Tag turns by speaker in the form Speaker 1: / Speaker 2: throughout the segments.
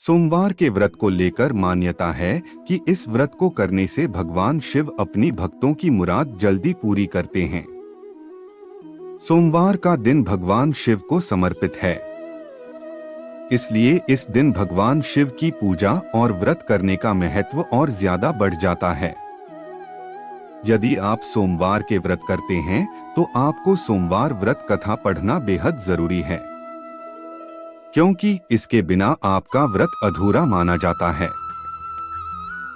Speaker 1: सोमवार के व्रत को लेकर मान्यता है कि इस व्रत को करने से भगवान शिव अपनी भक्तों की मुराद जल्दी पूरी करते हैं। सोमवार का दिन भगवान शिव को समर्पित है, इसलिए इस दिन भगवान शिव की पूजा और व्रत करने का महत्व और ज्यादा बढ़ जाता है। यदि आप सोमवार के व्रत करते हैं तो आपको सोमवार व्रत कथा पढ़ना बेहद जरूरी है, क्योंकि इसके बिना आपका व्रत अधूरा माना जाता है।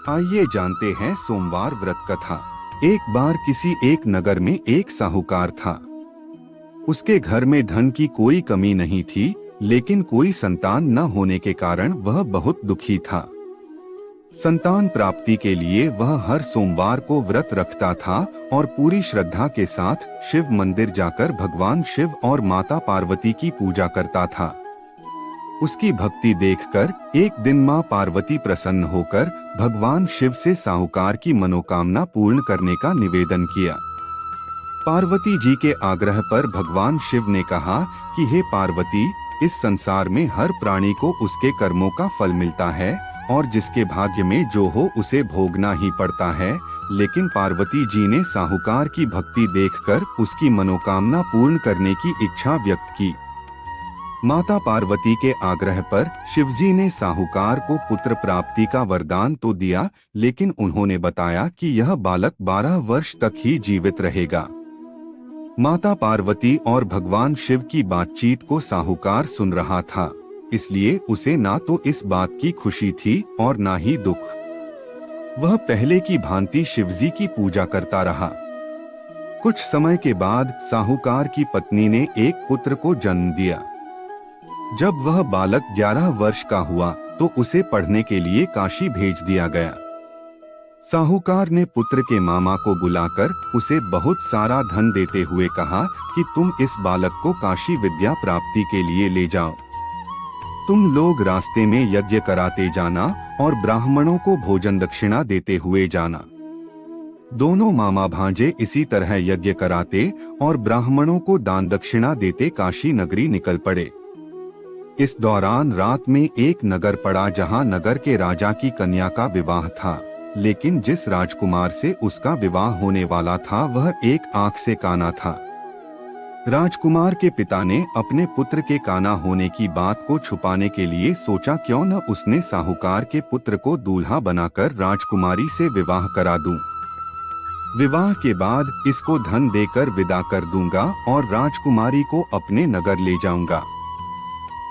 Speaker 1: आइए जानते हैं सोमवार व्रत कथा। एक बार किसी एक नगर में एक साहूकार था। उसके घर में धन की कोई कमी नहीं थी, लेकिन कोई संतान न होने के कारण वह बहुत दुखी था। संतान प्राप्ति के लिए वह हर सोमवार को व्रत रखता था और पूरी श्रद्धा के साथ शिव मंदिर जाकर भगवान शिव और माता पार्वती की पूजा करता था। उसकी भक्ति देखकर एक दिन मां पार्वती प्रसन्न होकर भगवान शिव से साहूकार की मनोकामना पूर्ण करने का निवेदन किया। पार्वती जी के आग्रह पर भगवान शिव ने कहा कि हे पार्वती, इस संसार में हर प्राणी को उसके कर्मों का फल मिलता है और जिसके भाग्य में जो हो उसे भोगना ही पड़ता है। लेकिन पार्वती जी ने साहूकार की भक्ति देखकर उसकी मनोकामना पूर्ण करने की इच्छा व्यक्त की। माता पार्वती के आग्रह पर शिवजी ने साहूकार को पुत्र प्राप्ति का वरदान तो दिया, लेकिन उन्होंने बताया कि यह बालक 12 वर्ष तक ही जीवित रहेगा। माता पार्वती और भगवान शिव की बातचीत को साहूकार सुन रहा था, इसलिए उसे ना तो इस बात की खुशी थी और ना ही दुख। वह पहले की भांति शिवजी की पूजा करता रहा। कुछ समय के बाद साहूकार की पत्नी ने एक पुत्र को जन्म दिया। जब वह बालक 11 वर्ष का हुआ तो उसे पढ़ने के लिए काशी भेज दिया गया। साहूकार ने पुत्र के मामा को बुलाकर उसे बहुत सारा धन देते हुए कहा कि तुम इस बालक को काशी विद्या प्राप्ति के लिए ले जाओ। तुम लोग रास्ते में यज्ञ कराते जाना और ब्राह्मणों को भोजन दक्षिणा देते हुए जाना। दोनों मामा भांजे इसी तरह यज्ञ कराते और ब्राह्मणों को दान दक्षिणा देते काशी नगरी निकल पड़े। इस दौरान रात में एक नगर पड़ा जहां नगर के राजा की कन्या का विवाह था, लेकिन जिस राजकुमार से उसका विवाह होने वाला था वह एक आंख से काना था। राजकुमार के पिता ने अपने पुत्र के काना होने की बात को छुपाने के लिए सोचा क्यों न उसने साहूकार के पुत्र को दूल्हा बनाकर राजकुमारी से विवाह करा दूं। विवाह के बाद इसको धन देकर विदा कर दूंगा और राजकुमारी को अपने नगर ले जाऊंगा।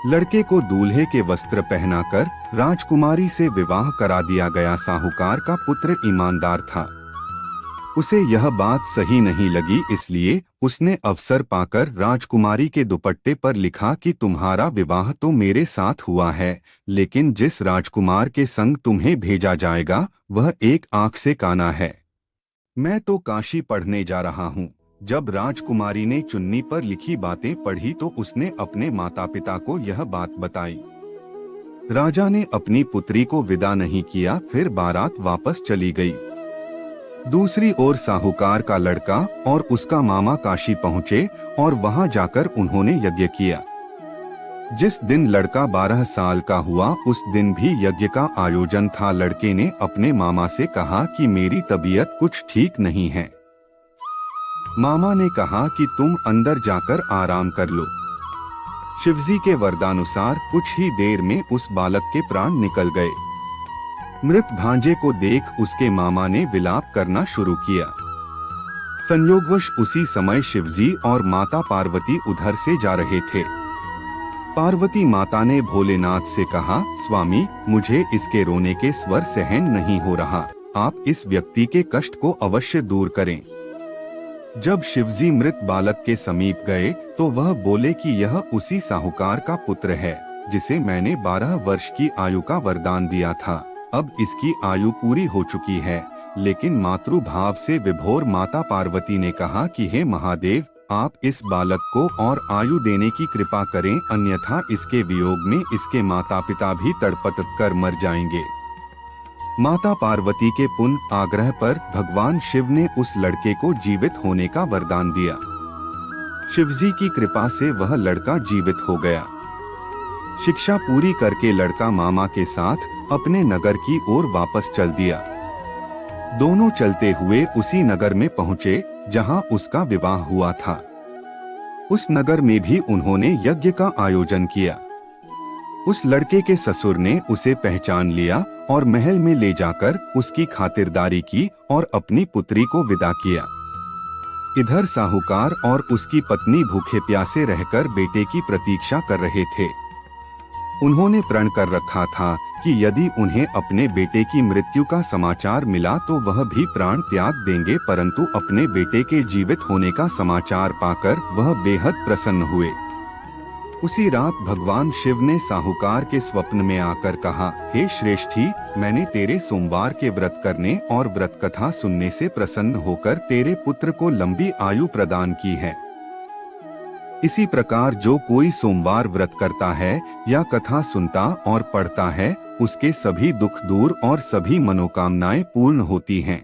Speaker 1: लड़के को दूल्हे के वस्त्र पहनाकर राजकुमारी से विवाह करा दिया गया। साहूकार का पुत्र ईमानदार था, उसे यह बात सही नहीं लगी, इसलिए उसने अवसर पाकर राजकुमारी के दुपट्टे पर लिखा कि तुम्हारा विवाह तो मेरे साथ हुआ है, लेकिन जिस राजकुमार के संग तुम्हें भेजा जाएगा वह एक आंख से काना है। मैं तो काशी पढ़ने जा रहा हूँ। जब राजकुमारी ने चुन्नी पर लिखी बातें पढ़ी तो उसने अपने माता पिता को यह बात बताई। राजा ने अपनी पुत्री को विदा नहीं किया, फिर बारात वापस चली गई। दूसरी ओर साहूकार का लड़का और उसका मामा काशी पहुंचे और वहां जाकर उन्होंने यज्ञ किया। जिस दिन लड़का 12 साल का हुआ उस दिन भी यज्ञ का आयोजन था। लड़के ने अपने मामा से कहा कि मेरी तबीयत कुछ ठीक नहीं है। मामा ने कहा कि तुम अंदर जाकर आराम कर लो। शिवजी के वरदानुसार कुछ ही देर में उस बालक के प्राण निकल गए। मृत भांजे को देख उसके मामा ने विलाप करना शुरू किया। संयोगवश उसी समय शिवजी और माता पार्वती उधर से जा रहे थे। पार्वती माता ने भोलेनाथ से कहा, स्वामी, मुझे इसके रोने के स्वर सहन नहीं हो रहा, आप इस व्यक्ति के कष्ट को अवश्य दूर करें। जब शिवजी मृत बालक के समीप गए तो वह बोले कि यह उसी साहूकार का पुत्र है जिसे मैंने 12 वर्ष की आयु का वरदान दिया था। अब इसकी आयु पूरी हो चुकी है। लेकिन मातृभाव से विभोर माता पार्वती ने कहा कि हे महादेव, आप इस बालक को और आयु देने की कृपा करें, अन्यथा इसके वियोग में इसके माता पिता भी तड़प कर मर जाएंगे। माता पार्वती के पुनः आग्रह पर भगवान शिव ने उस लड़के को जीवित होने का वरदान दिया। शिवजी की कृपा से वह लड़का जीवित हो गया। शिक्षा पूरी करके लड़का मामा के साथ अपने नगर की ओर वापस चल दिया। दोनों चलते हुए उसी नगर में पहुंचे जहां उसका विवाह हुआ था। उस नगर में भी उन्होंने यज्ञ का आयोजन किया। उस लड़के के ससुर ने उसे पहचान लिया और महल में ले जाकर उसकी खातिरदारी की और अपनी पुत्री को विदा किया। इधर साहूकार और उसकी पत्नी भूखे प्यासे रहकर बेटे की प्रतीक्षा कर रहे थे। उन्होंने प्रण कर रखा था कि यदि उन्हें अपने बेटे की मृत्यु का समाचार मिला तो वह भी प्राण त्याग देंगे, परंतु अपने बेटे के जीवित होने का समाचार पाकर वह बेहद प्रसन्न हुए। उसी रात भगवान शिव ने साहूकार के स्वप्न में आकर कहा, हे श्रेष्ठी, मैंने तेरे सोमवार के व्रत करने और व्रत कथा सुनने से प्रसन्न होकर तेरे पुत्र को लंबी आयु प्रदान की है। इसी प्रकार जो कोई सोमवार व्रत करता है या कथा सुनता और पढ़ता है, उसके सभी दुख दूर और सभी मनोकामनाएं पूर्ण होती हैं।